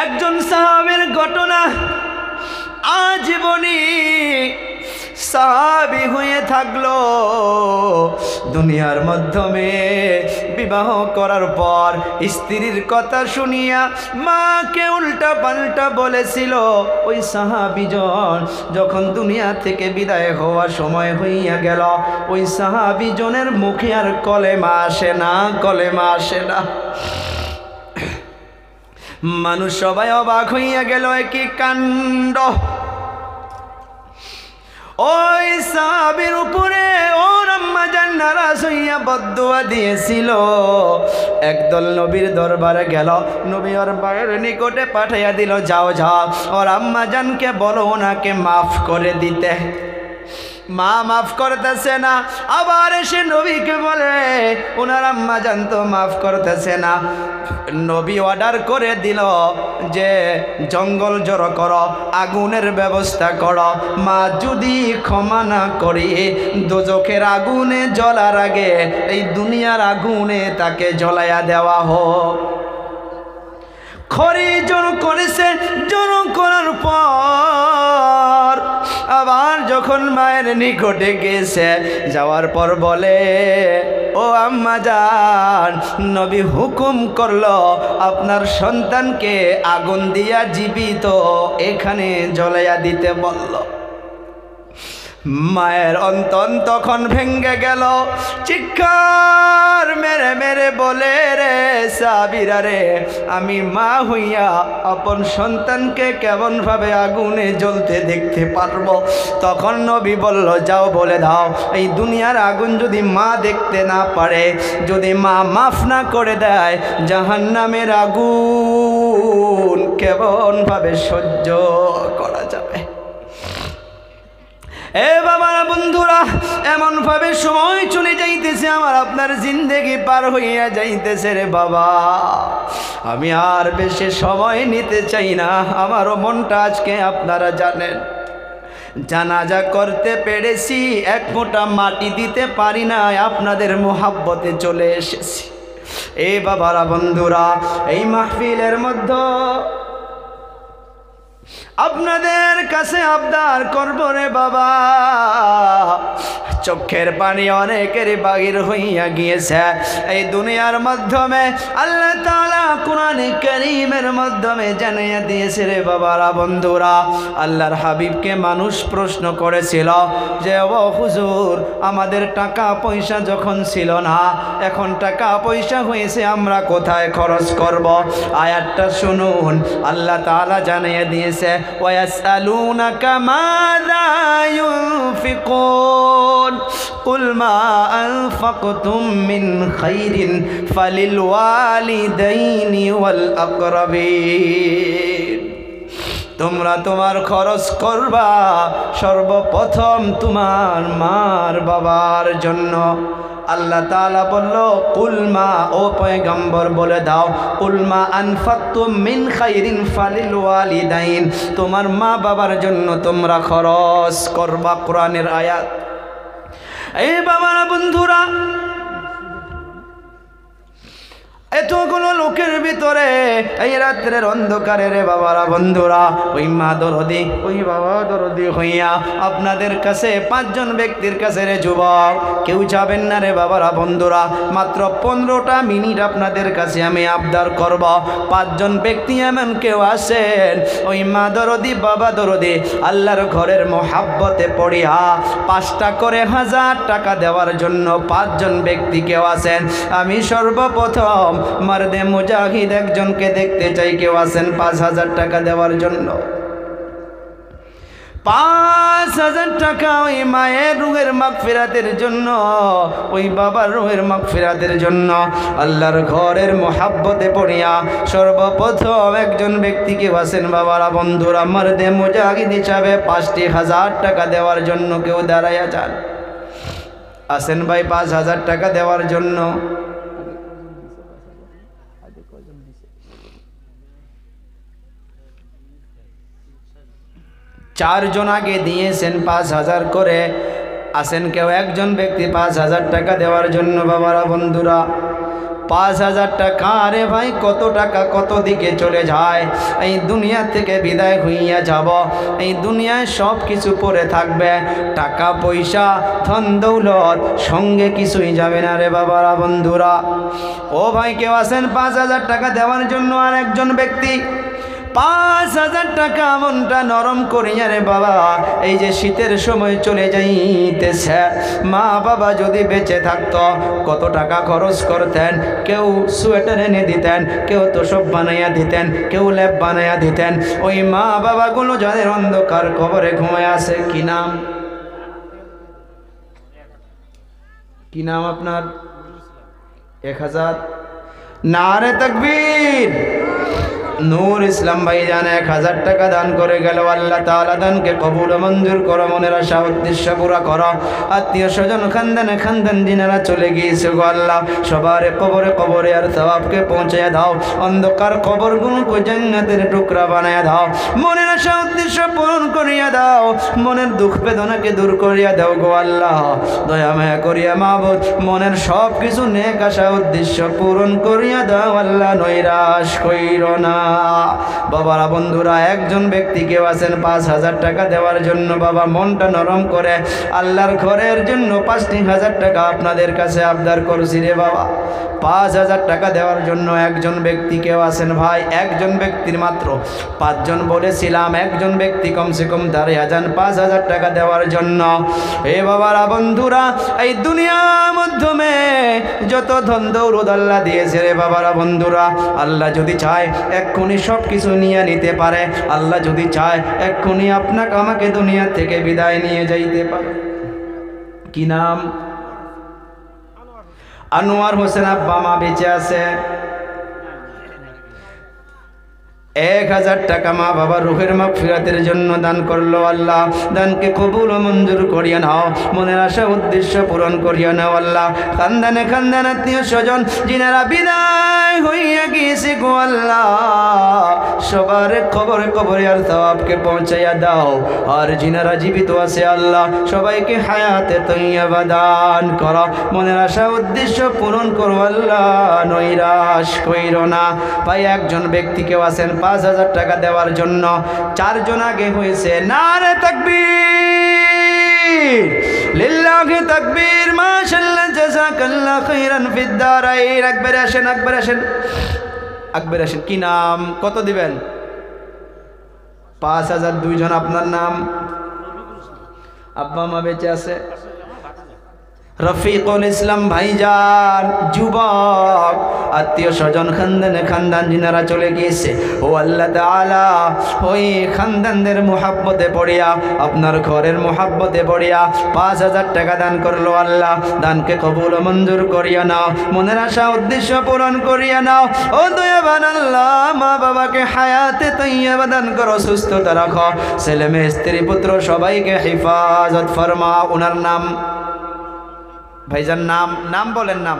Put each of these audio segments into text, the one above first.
একজন সাহাবীর ঘটনা, আজীবনী সাহাবী হয়ে থাকলো, দুনিয়ার মাধ্যমে বিবাহ করার পর স্ত্রীর কথা শুনিয়া মাকে উল্টা পাল্টা বলেছিল। ওই সাহাবীজন যখন দুনিয়া থেকে বিদায় হওয়ার সময় হইয়া গেল, ওই সাহাবীজনের মুখে আর কলেমা আসে না, কলেমা আসে না। মানুষ সবাই অবাক হইয়া গেল, কি কাণ্ড! ওই সাহাবীর উপরে ওর আম্মা জান নারাজ হইয়া বদদুয়া দিয়েছিল। একদল নবীর দরবারে গেল, নবী ওর মায়ের নিকটে পাঠাইয়া দিল, যাও যাও ওর আম্মা জানকে বলো ওনাকে মাফ করে দিতে। মা মাফ করতেছে না, আবার এসে নবীকে বলে ওনার আম্মা জান তো মাফ করতেছে না। নবী অর্ডার করে দিল যে জঙ্গল জড়ো করো, আগুনের ব্যবস্থা করো। মা যদি ক্ষমা না করি দোজখের আগুনে জ্বলার আগে এই দুনিয়ার আগুনে তাকে জ্বলাইয়া দেওয়া হোক। খড়ি জড়ো করেছে, জড়ো করার পর আবার যখন মায়ের নিকটে গেছে, যাওয়ার পর বলে, ও আম্মা জান, নবী হুকুম করলো আপনার সন্তানকে আগুন দিয়া জীবিত এখানে জ্বলাইয়া দিতে বলল। মায়ের অন্তর তখন ভেঙ্গে গেল, চিৎকার মেরে মেরে বলে, রে সাবিরা রে, আমি মা হইয়া আপন সন্তানকে কেমন ভাবে আগুনে জ্বলতে দেখতে পারবো? তখন নবী বলল, যাও বলে দাও, এই দুনিয়ার আগুন যদি মা দেখতে না পারে, যদি মা মাফ না করে দেয়, জাহান্নামের আগুন কেমন ভাবে সহ্য করা যাবে? এ বাবারা, বন্ধুরা, এমন ভাবে সময় চলে যাইতেছে, আমার আপনার জিন্দেগি পার হইয়া যাইতেছে রে বাবা। আমি আর বেশি সময় নিতে চাই না। আমারও মনটা আজকে আপনারা জানেন, জানাজা করতে পেরেছি, এক ফোঁটা মাটি দিতে পারি না, আপনাদের মোহাব্বতে চলে এসেছি। এ বাবারা, বন্ধুরা, এই মাহফিলের মধ্যে আপনাদের কাছে আবদার করব রে বাবা, চোখের পানি অনেকের বাহির হইয়া গিয়েছে। এই দুনিয়ার মাধ্যমে আল্লাহ তাআলা কোরআনে কারীমের মাধ্যমে জানিয়ে দিয়েছে রে বাবারা, বন্ধুরা। আল্লাহর হাবিবকে মানুষ প্রশ্ন করেছিল যে, ও হুজুর, আমাদের টাকা পয়সা যখন ছিল না, এখন টাকা পয়সা হয়েছে, আমরা কোথায় খরচ করব? আয়াতটা শুনুন, আল্লাহ তাআলা জানিয়ে দিয়েছে, ওয়ায়াসআলুনাকা মাযা ইউনফিকুন কুল মা আনফাকতুম মিন খাইরিন ফালিল ওয়ালিদাইনি ওয়াল আকরাবিন। তোমরা তোমার খরচ করবা সর্বপ্রথম তোমার মার বাবার জন্য। আল্লাহ তাআলা বলল, কুল মা, ও পয়গম্বর বলে দাও, কুল মা আনফাকতুম মিন খাইরিন ফালিল ওয়ালিদাইন, তোমার মা বাবার জন্য তোমরা খরচ করবা। কোরআনের আয়াত। এই বাবারা, বন্ধুরা, এতগুলো লোকের ভিতরে এই রাত্রের অন্ধকারে রে বাবারা, বন্ধুরা, ওই মা দরদি, ওই বাবা দরদি হইয়া আপনাদের কাছে 5 জন ব্যক্তির কাছে রে যুবক, কেউ যাবেন না রে বাবারা, বন্ধুরা। মাত্র 15টা মিনিট আপনাদের কাছে আমি আবদার করব। 5 জন ব্যক্তি এমন কেউ আসেন, ওই মা দরদি, বাবা দরদি, আল্লাহর ঘরের মোহাব্বতে পড়িয়া 5টা করে 1000 টাকা দেওয়ার জন্য 5 জন ব্যক্তি কেউ আসেন। আমি সর্বপ্রথম মারদে মুজাহিদ একজনকে দেখতে চাই, কেউ আছেন 5000 টাকা দেওয়ার জন্য? 5000 টাকা ওই মায়ের রুহের মাগফিরাতের জন্য, ওই বাবার রুহের মাগফিরাতের জন্য আল্লাহর ঘরের মোহাব্বতে পড়িয়া সর্বপ্রথম একজন ব্যক্তি কেউ আছেন বাবারা, বন্ধুরা, মারদে মুজাহিদ হিসাবে 5000 টাকা দেওয়ার জন্য কেউ দাঁড়াইয়া যান? আসেন ভাই, 5000 টাকা দেওয়ার জন্য। 4 জন আগে দিয়েছেন 5000 করে। আসেন কেউ একজন ব্যক্তি 5000 টাকা দেওয়ার জন্য বাবারা, বন্ধুরা? 5,000 টাকা, রে ভাই কত টাকা কত দিকে চলে যায়। এই দুনিয়া থেকে বিদায় হইয়া যাব, এই দুনিয়ায় সব কিছু পড়ে থাকবে, টাকা পয়সা ধন দৌলত সঙ্গে কিছুই যাবে না রে বাবারা বন্ধুরা। ও ভাই কেউ আছেন 5,000 টাকা দেওয়ার জন্য? আর একজন ব্যক্তি 5,000 টাকা মনটা নরম করিয়া রে বাবা, এই যে শীতের সময় চলে যাইতেছে, মা বাবা যদি বেঁচে থাকতো কত টাকা খরচ করতেন। কেউ সোয়েটার এনে দিতেন, কেউ তোষক বানাইয়া দিতেন, কেউ ল্যাপ বানাইয়া দিতেন। ওই মা বাবাগুলো যাদের অন্ধকার কবরে ঘুমায় আছে, কি নাম, কি নাম আপনার? 1,000 নারে তাকবীর। নূর ইসলাম ভাইজান 1,000 টাকা দান করে গেল। আল্লাহ তাআলা দানকে কবুল ও মঞ্জুর করো, মনের আশা উদ্দেশ্য পুরা করো। আত্মীয় স্বজন খানদানে খানদান যিনারা চলে গিয়েছে গো আল্লাহ, সবার কবরে কবরে আর সওয়াবকে পৌঁছায় দাও। অন্ধকার কবরগুলোকে জান্নাতের টুকরা বানায় দাও। মনের আশা উদ্দেশ্য পূরণ করিয়া দাও, মনের দুঃখ বেদনাকে দূর করিয়া দাও গো আল্লাহ। দয়া মায়া করিয়া মাবুদ মনের সব কিছু নেক আশা উদ্দেশ্য পূরণ করিয়া দাও আল্লাহ, নৈরাশ কইরো না। বাবারা বন্ধুরা, একজন ব্যক্তি কেউ আছেন 5,000 টাকা দেওয়ার জন্য? বাবা মনটা নরম করে আল্লাহর ঘরের জন্য 5,000 টাকা আপনাদের কাছে আবদার করছি রে বাবা। 5,000 টাকা দেওয়ার জন্য একজন ব্যক্তি কেউ আছেন? ভাই একজন ব্যক্তির মাত্র 5 জন বলেছিলাম, একজন ব্যক্তি কমসে কম দাঁড়িয়ে যান 5,000 টাকা দেওয়ার জন্য। এ বাবারা বন্ধুরা, এই দুনিয়ার মাধ্যমে যত ধন দৌলত আল্লাহ দিয়েছে রে বাবারা বন্ধুরা, আল্লাহ যদি চায় এক্ষুনি সব কিছু নিয়ে নিতে পারে। আল্লাহ যদি চায় এক্ষুনি আপনাকে আমাকে দুনিয়া থেকে বিদায় নিয়ে যাইতে পারে। কি নাম? আনোয়ার হোসেন আব্বা মা বেঁচে আছে। 1,000 টাকা মা বাবার রূহের মাগফিরাতের জন্য দান করলো। আল্লাহ দানকে কবুল ও মঞ্জুর করিয়া নাও, মনের আশা উদ্দেশ্য পূরণ করিয়া নাও আল্লাহ। খানদানে খানদান আত্মীয় স্বজন যিনারা বিদায় হইয়া গিয়েছে গো আল্লাহ, সবার কবরে কবরে আর সওয়াবকে পৌঁছাইয়া দাও। আর যিনারা জীবিত আছে আল্লাহ সবাইকে হায়াতে তৈয়বা দান করো, মনের আশা উদ্দেশ্য পূরণ করো আল্লাহ, নৈরাশ কইরো না। ভাই একজন ব্যক্তি কেউ আছেন 5,000 টাকা দেওয়ার জন্য? 4 জন আগে হয়েছে। নারে তাকবীর, লিল্লাহি তাকবীর, মাশাআল্লাহ, জাযাকাল্লাহ খাইরান ফিদ দারাইন। আকবর আসেন, আকবর আসেন, আকবর আসেন। কি নাম? কত দিবেন? 5,000। 2 জন। আপনার নাম? আব্বা মা বেঁচে আছে? রফিকুল ইসলাম ভাইজান যুবক, আত্মীয় স্বজন খানদানে খানদান যিনারা চলে গিয়েছে, ও আল্লাহ তাআলা ওই খানদানদের মুহাব্বতে পড়িয়া, আপনার ঘরের মুহাব্বতে পড়িয়া 5,000 টাকা দান করলো আল্লাহ, দানকে কবুল ও মঞ্জুর করিয়া নাও, মনের আশা উদ্দেশ্য পূরণ করিয়া নাও। ও দয়াবান আল্লাহ, মা বাবাকে হায়াতে তৈয়বা দান করো, সুস্থতা রাখো, ছেলে মেয়ে স্ত্রী পুত্র সবাইকে হেফাজত ফরমাও। ওনার নাম? ভাইজান নাম? নাম বলেন। নাম?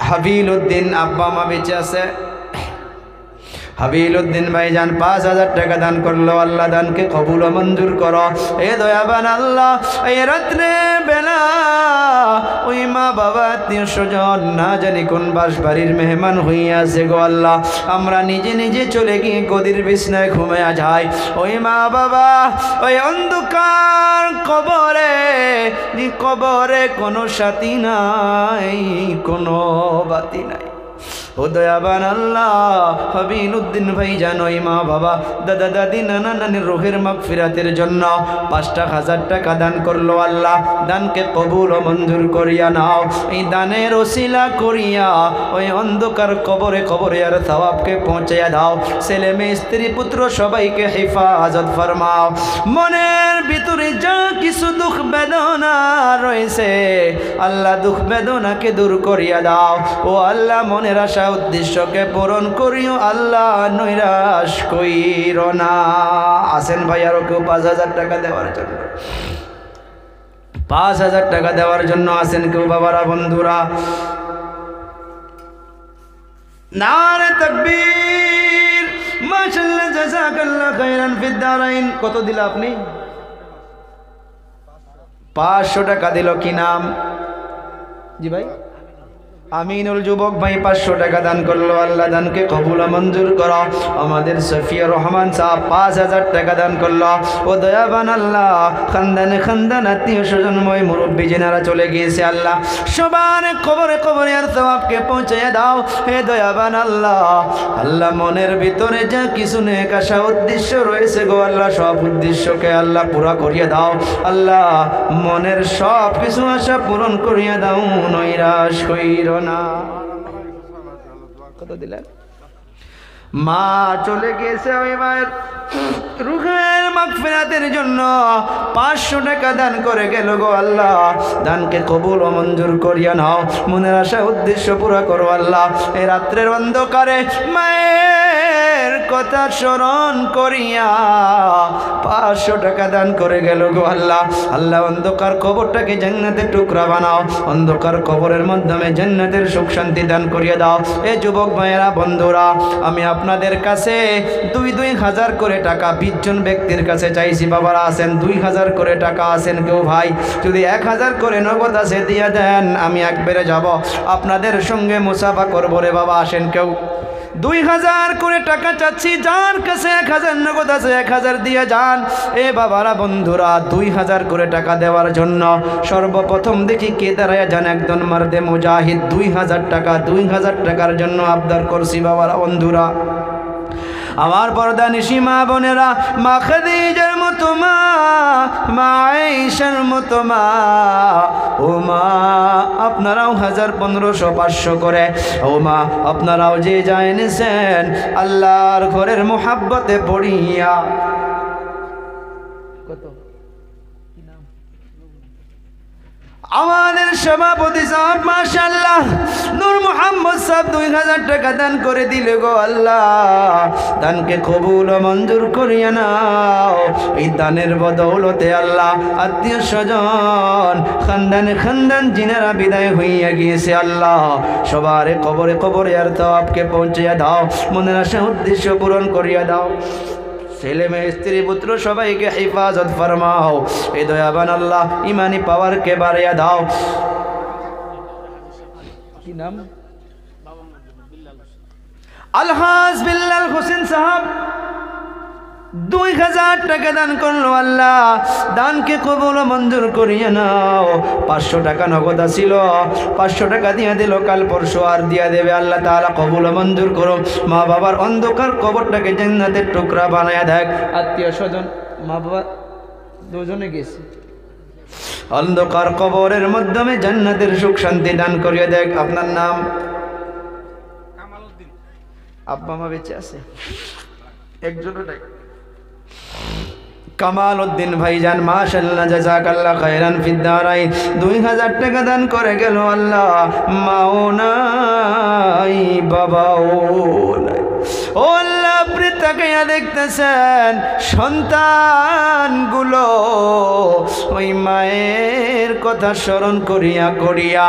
হাবিল উদ্দিন। আব্বা মা বেঁচে আছে? হাবিল উদ্দিন ভাইজান 5,000 টাকা দান করলো। আল্লাহ দানকে কবুল ও মঞ্জুর করো। এ দয়াবান আল্লাহ, এই রাত্রে বেলা ওই মা বাবা আত্মীয় স্বজন না জানি কোন বাসবাড়ির মেহমান হইয়া আছে গো আল্লাহ, আমরা নিজে নিজে চলে গিয়ে গদির বিছনায় ঘুমায়া যাই। ওই মা বাবা ওই অন্ধকার কবরে, কবরে কোনো সাথী নাই, কোনো বাতি নাই। ও দয়াবান আল্লাহ, হাবিল উদ্দিন ভাইজান ওই মা বাবা দাদা দাদি নানা নানির রুহের মাগফিরাতের জন্য 5,000 টাকা দান করলো। আল্লাহ দানকে কবুল ও মঞ্জুর করিয়া নাও। এই দানের ওসিলা করিয়া ওই অন্ধকার কবরে কবরে আর সওয়াবকে পৌঁছাইয়া দাও, ছেলে মেয়ে স্ত্রী পুত্র সবাইকে হেফাজত ফরমাও। মনের ভিতরে যা কিছু দুঃখ বেদনা রয়েছে আল্লাহ দুঃখ বেদনাকে দূর করিয়া দাও। ও আল্লাহ মনের আশা উদ্দেশ্যকে পূরণ করিও আল্লাহ, নৈরাশ কইরো না। আসেন ভাই আরো কেউ 5,000 টাকা দেওয়ার জন্য? 5,000 টাকা দেওয়ার জন্য আসেন কেউ? বাবারা বন্ধুরা, নারে তাকবীর, মাশাআল্লাহ, জাযাকাল্লাহ খাইরান ফিদ দারাইন। কত দিল আপনি? 500 টাকা দিল। কি নাম? জি ভাই আমিনুল যুবক ভাই 500 টাকা দান করলো। আল্লাহ দানকে কবুল ও মঞ্জুর করো। আমাদের সফিয়া রহমান সাহেব 5000 টাকা দান করলো। ও দয়াবান আল্লাহ, খানদানে খানদান আত্মীয় স্বজনময় মুরব্বী যেনারা চলে গিয়েছে আল্লাহ সবার কবরে কবরে আর সওয়াবকে পৌঁছে দাও। হে দয়াবান আল্লাহ, আল্লাহ মনের ভিতরে যা কিছু নেক আশা উদ্দেশ্য রয়েছে গো আল্লাহ, সব উদ্দেশ্যকে আল্লাহ পুরা করিয়ে দাও। আল্লাহ মনের সব কিছু আশা পূরণ করিয়ে দাও, নৈরাশ কইর না। কত দিলেন? মা চলে গেছে, ওই মায়ের রুহের মাগফিরাতের জন্য 500 টাকা দান করে গেল গো আল্লাহ। দানকে কবুল ও মঞ্জুর করিয়া নাও, মনের আশা উদ্দেশ্য পুরা করো আল্লাহ। এই রাত্রের অন্ধকারে মায়ের কথা স্মরণ করিয়া 500 টাকা দান করে গেল গো আল্লাহ। আল্লাহ অন্ধকার কবরটাকে জান্নাতের টুকরা বানাও, অন্ধকার কবরের মাধ্যমে জান্নাতের সুখ শান্তি দান করিয়ে দাও। এ যুবক ভাইয়েরা, বন্ধুরা, আমি আপনাদের কাছে 2,000 করে টাকা 20 জন ব্যক্তির কাছে চাইছি। বাবারা আছেন 2000 করে টাকা আছেন কেউ? ভাই যদি 1000 করে নগদ আছে দিয়ে দেন, আমি একবারে যাব আপনাদের সঙ্গে মুসাফা করবো রে বাবা। আসেন কেউ? 2000 করে টাকা চাচ্ছি, যার কাছে 1000 নগদ আছে 1000 দিয়ে যান। এ বাবারা, বন্ধুরা, 2000 করে টাকা দেওয়ার জন্য সর্বপ্রথম দেখি কে দাঁড়ায় যান? একজন মার্দে মুজাহিদ 2000 টাকা, 2000 টাকার জন্য আবদার করছি বাবারা, বন্ধুরা। আমার পর্দা নিশি মা বোনেরা, মা খাদিজার মতো মা, মা আয়েশার মতো মা, ও মা আপনারাও 1000, 1500, 500 করে, ও মা আপনারাও যে যা এনেছেন আল্লাহর ঘরের মোহাব্বতে পড়িয়া। কত? আমাদের সভাপতি সাহেব মাশাআল্লাহ নূর মোহাম্মদ সাহেব 2000 টাকা দান করে দিলে গো আল্লাহ। দানকে কবুল ও মঞ্জুর করিয়া নাও। এই দানের বদৌলতে আল্লাহ আত্মীয় স্বজন খানদানে খানদান জিনারা বিদায় হইয়া গিয়েছে আল্লাহ সবার কবরে কবরে আর তওয়াবকে পৌঁছিয়া দাও, মনের আশা উদ্দেশ্য পূরণ করিয়া দাও। ছেলে মেয়ে স্ত্রী পুত্র সবাইকে হেফাজত ফরমাও। এই দয়াবান আল্লাহ ইমানি পাওয়ারকে বাড়িয়ে দাও। কি নাম? আলহাজ বিল্লাল হোসেন সাহেব 2000 টাকা দান করলো আল্লাহ। দানকে কবুল ও মঞ্জুর করিয়া নাও। 500 টাকা নগদ ছিল, 500 টাকা দিয়ে দিল, কাল পরশু আর দিয়া দেবে। আল্লাহ তাআলা কবুল ও মঞ্জুর করো। মা বাবার অন্ধকার কবরটাকে জান্নাতের টুকরা বানায়া দেখ। আত্মীয় স্বজন মা বাবা দুজনে গেছে, অন্ধকার কবরের মাধ্যমে জান্নাতের সুখ শান্তি দান করিয়া দেখ। আপনার নাম? কামালউদ্দিন। আব্বা মা বেঁচে আছে? একজনও নাই। কামাল উদ্দিন ভাইজান মাশাআল্লাহ জাযাকাল্লাহ খায়রান ফিদ দারাইন 2000 টাকা দান করে গেল আল্লাহ। মাও নাই, বাবাও নাই। ও আল্লাহ, আপনি তাকাইয়া দেখতেছেন সন্তানগুলো ওই মায়ের কথা স্মরণ করিয়া করিয়া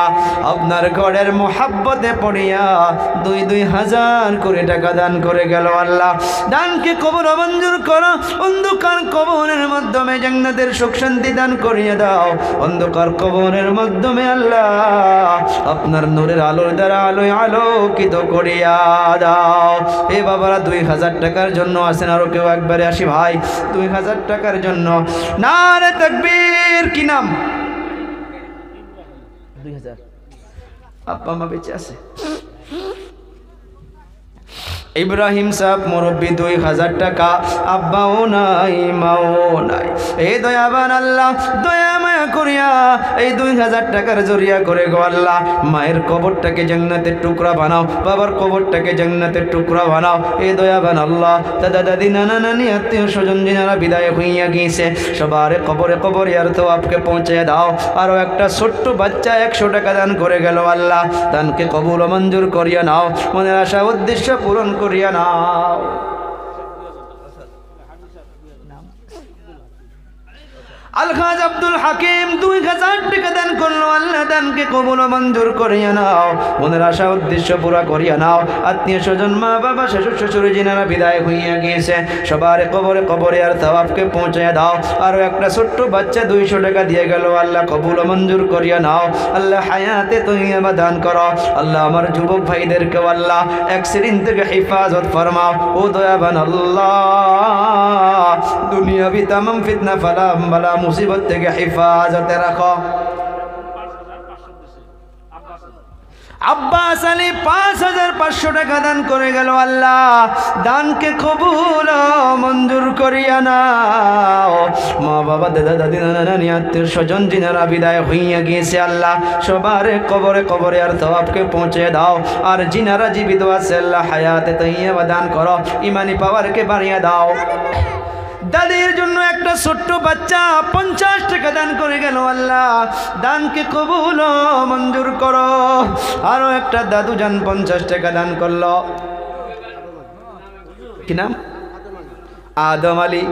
আপনার ঘরের মোহাব্বতে পড়িয়া 2000 করে টাকা দান করে গেল আল্লাহ। দানকে কবর মঞ্জুর করো। অন্ধকার কবরের মাধ্যমে জান্নাতের সুখ শান্তি দান করিয়া দাও। অন্ধকার কবরের মাধ্যমে আল্লাহ আপনার নূরের আলোর দ্বারা আলোয় আলোকিত করিয়া দাও। এ বাবারা 2000 টাকার জন্য আসেন আরো কেউ? একবারে আসি ভাই, 2000 টাকার জন্য নারে তাকবীর। কি নাম? 2000। আব্বা মা বেঁচে আছে? ইব্রাহিম সাহেব মুরব্বী 2000 টাকা। আব্বাও নাই, মাও নাই। এই দয়াবান আল্লাহ দয়া মায়া করিয়া এই 2000 টাকার জরিয়া করে গো আল্লাহ মায়ের কবরটাকে জান্নাতের টুকরা বানাও, বাবার কবরটাকে জান্নাতের টুকরা বানাও। এই দয়াবান আল্লাহ দাদা দাদি নানা নানি আত্মীয় স্বজন যারা বিদায় হইয়া গিয়েছে সবার কবরে কবরে আর তওয়াবকে পৌঁছে দাও। আরো একটা ছোট্ট বাচ্চা 100 টাকা দান করে গেল আল্লাহ। দানকে কবুল ও মঞ্জুর করিয়া নাও, মনের আশা উদ্দেশ্য পূরণ করিয়া নাও। আলহাজ আব্দুল হাকিম 2000 টাকা দান করলো। আল্লাহ দানকে কবুল ও মঞ্জুর করিয়া নাও, মনের আশা উদ্দেশ্য পুরা করিয়া নাও। আত্মীয় স্বজন, মা বাবা, শ্বশুর শাশুড়ি যিনারা বিদায় হইয়া গিয়েছে সবার কবরে কবরে আর সওয়াবকে পৌঁছায় দাও। আরো একটা ছোট্ট বাচ্চা 200 টাকা দিয়ে গেল, আল্লাহ কবুল ও মঞ্জুর করিয়া নাও। আল্লাহ হায়াতে তৈয়বা দান করো। আল্লাহ আমার যুবক ভাইদেরকে আল্লাহ অ্যাক্সিডেন্ট থেকে হেফাজত ফরমাও। ও দয়াবান আল্লাহ, দুনিয়াবি তামাম ফিতনা ফালাম বালা মুসিবত থেকে হেফাজতে রাখো। আব্বাস আলী 5500 টাকা দান করে গেল। আল্লাহ দানকে কবুল ও মঞ্জুর করিয়া নাও। মা বাবা, দাদা দাদি, নানা নানি, আত্মীয় স্বজন যিনারা বিদায় হইয়া গিয়েছে আল্লাহ সবার কবরে কবরে আর সওয়াবকে পৌঁছে দাও। আর যিনারা জীবিত আছে আল্লাহ হায়াতে তৈয়বা দান করো, ইমানি পাওয়ারকে বাড়িয়ে দাও। দাদির জন্য একটা ছোট্ট বাচ্চা 50 টাকা দান করে গেল। আল্লাহ দানকে কবুল ও মঞ্জুর করো। আরো একটা দাদু জান 50 টাকা দান করলো। কি নাম? আদম আলী।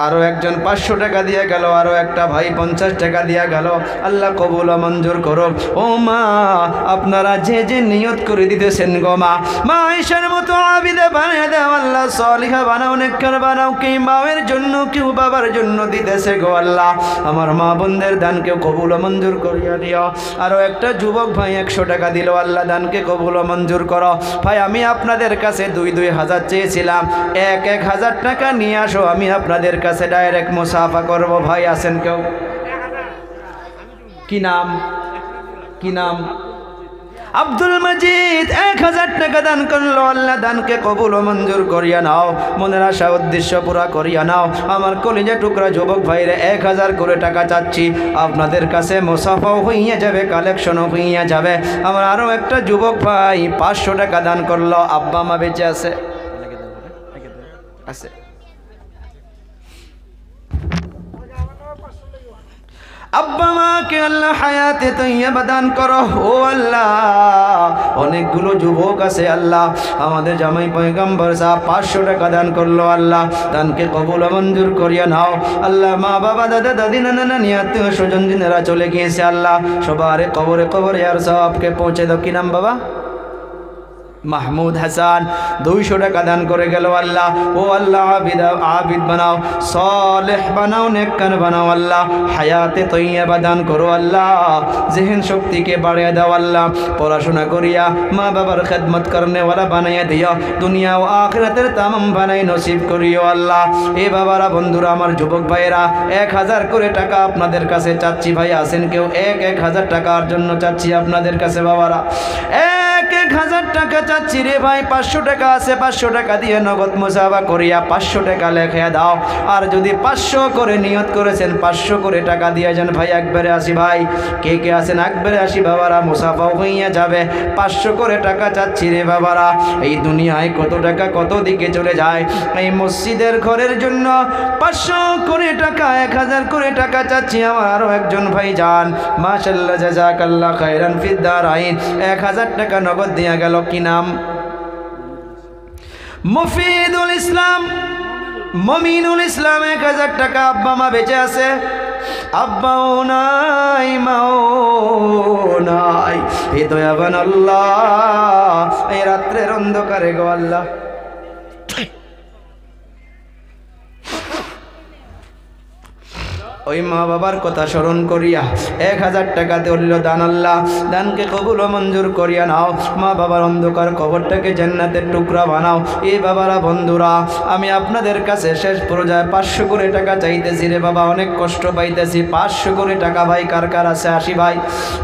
আরো একজন 500 টাকা দিয়ে গেল। আরো একটা ভাই 50 টাকা দিয়ে গেল। আল্লাহ কবুল ও মঞ্জুর করো। ও মা, আপনারা যে যে নিয়ত করে দিতেছেন গো মা, মা আয়েশার মতো আবিদা বানিয়ে দাও আল্লাহ, সলিহা বানাও, নেককার বানাও। কেউ মায়ের জন্য, কেউ বাবার জন্য দিতেছে গো আল্লাহ, আমার মা বোনদের দানকে কবুল ও মঞ্জুর করিয়া দিও। আরো একটা যুবক ভাই 100 টাকা দিল। আল্লাহ দানকে কবুল ও মঞ্জুর করো। ভাই আমি আপনাদের কাছে 2-2000 চেয়েছিলাম, 1-1000 টাকা নিয়ে আসো, আমি আপনাদের কাছে ডাইরেক্ট মুসাফা করব। ভাই আছেন কেউ? কি নাম? কি নাম? আব্দুল মজিদ 1000 টাকা দান করলো। আল্লাহ দানকে কবুল ও মঞ্জুর করিয়া নাও, মনের আশা উদ্দেশ্য পুরা করিয়া নাও। আমার কলিজা টুকরা যুবক ভাইরে 1000 করে টাকা চাচ্ছি, আপনাদের কাছে মুসাফাও হইয়া যাবে, কালেকশনও হইয়া যাবে। আমার আরো একটা যুবক ভাই 500 টাকা দান করলো। আব্বা মা বেঁচে আছে? আছে। আব্বা মাকে আল্লাহ হায়াতে তৈয়বা দান করো। ও আল্লাহ, অনেকগুলো যুবক আছে আল্লাহ, আমাদের জামাই পয়গম্বর সাহেব 500 টাকা দান করলো। আল্লাহ দানকে কবুল ও মঞ্জুর করিয়া নাও। আল্লাহ মা বাবা, দাদা দাদি, নানা নানি, আত্মীয় স্বজন যিনারা চলে গিয়েছে আল্লাহ সবার কবরে কবরে আর সওয়াবকে পৌঁছে দাও। কি নাম বাবা? মাহমুদ হাসান 200 টাকা দান করে গেল। আল্লাহ ও আল্লাহ আবিদ বানাও, সালেহ বানাও, নেককার বানাও। আল্লাহ হায়াতে তৈয়বা দান করো। আল্লাহ জেহেন শক্তিকে বাড়িয়ে দাও। আল্লাহ পড়াশোনা করিয়া মা বাবার খেদমত করনে ওয়ালা বানাইয়া দিও, দুনিয়া ও আখিরাতের তামাম বানাই নসিব করিও। আল্লাহ এ বাবারা, বন্ধুরা, আমার যুবক ভাইয়েরা 1000 করে টাকা আপনাদের কাছে চাচ্ছি। ভাই আছেন কেউ? 1000 টাকার জন্য চাচ্ছি আপনাদের কাছে বাবারা, 1000 টাকা চাচ্ছি রে ভাই। 500 টাকা আছে, 500 টাকা দিয়ে নগদ মুসাফা করিয়া 500 টাকা লেখা দাও। আর যদি 500 করে নিয়ত করেছেন 500 করে টাকা দিয়ে যান ভাই। একবারে আসি ভাই, কে কে আছেন? একবারে আসি বাবারা, মুসাফাও হইয়া যাবে। 500 করে টাকা চাচ্ছি রে বাবারা। এই দুনিয়ায় কত টাকা কত দিকে চলে যায়। এই মসজিদের ঘরের জন্য 500 করে টাকা, 1000 করে টাকা চাচ্ছি। আমার আরো একজন ভাই যান, মাশাআল্লাহ, জাযাকাল্লাহ খায়রান ফিদ দারাইন, 1000 টাকা নগদ দিয়া গেল। কি নাম? মুফিদুল ইসলাম, মমিনুল ইসলাম 1000 টাকা। আব্বা মা বেঁচে আছে? আব্বাও নাই, মাও নাই। এ দয়াবান আল্লাহ, এই রাত্রের অন্ধকারে গো আল্লাহ ওই মা বাবার কথা স্মরণ করিয়া 1000 টাকা দিল দান। আল্লাহ দানকে কবুল ও মঞ্জুর করিয়া নাও। মা বাবার অন্ধকার কবরটাকে জান্নাতের টুকরা বানাও। এই বাবারা, বন্ধুরা, আমি আপনাদের কাছে শেষ পর্যায়ে 500 করে টাকা চাইতেছি রে বাবা, অনেক কষ্ট পাইতেছি। 500 করে টাকা ভাই কার কার আছে? আসি ভাই,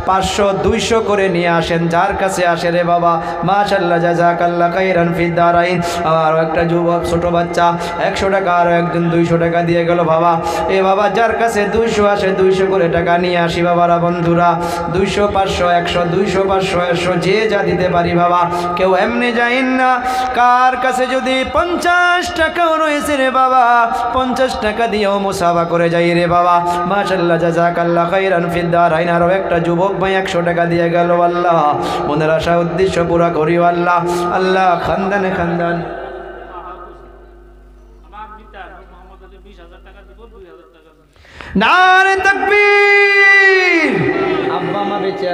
500 200 করে নিয়ে আসেন, যার কাছে আসে রে বাবা। মাশাআল্লাহ, জাযাকাল্লাহ খায়রান ফিদ দারাইন। আরো একটা যুবক ছোট বাচ্চা 100 টাকা, আরো একজন 200 টাকা দিয়ে গেল বাবা। এ বাবা, যার কাছে 200 আসে 200 করে টাকা নিয়ে আসি বাবারা, বন্ধুরা। 200 500 100 200 500 100 যে যা দিতে পারি বাবা, কেউ এমনি যাইন না। কার কাছে যদি 50 টাকাও রয়েছে রে বাবা, 50 টাকা দিয়েও মুসাফা করে যাই রে বাবা। মাশাআল্লাহ, জাযাকাল্লাহ খায়রান ফিদ দারাইন। আরো একটা যুবক ভাই 100 টাকা দিয়ে গেল। আল্লাহ মনের আশা উদ্দেশ্য পুরা করিও। আল্লাহ আল্লাহ খানদানে খানদান নারে তাকবীর। আব্বা মা বেঁচে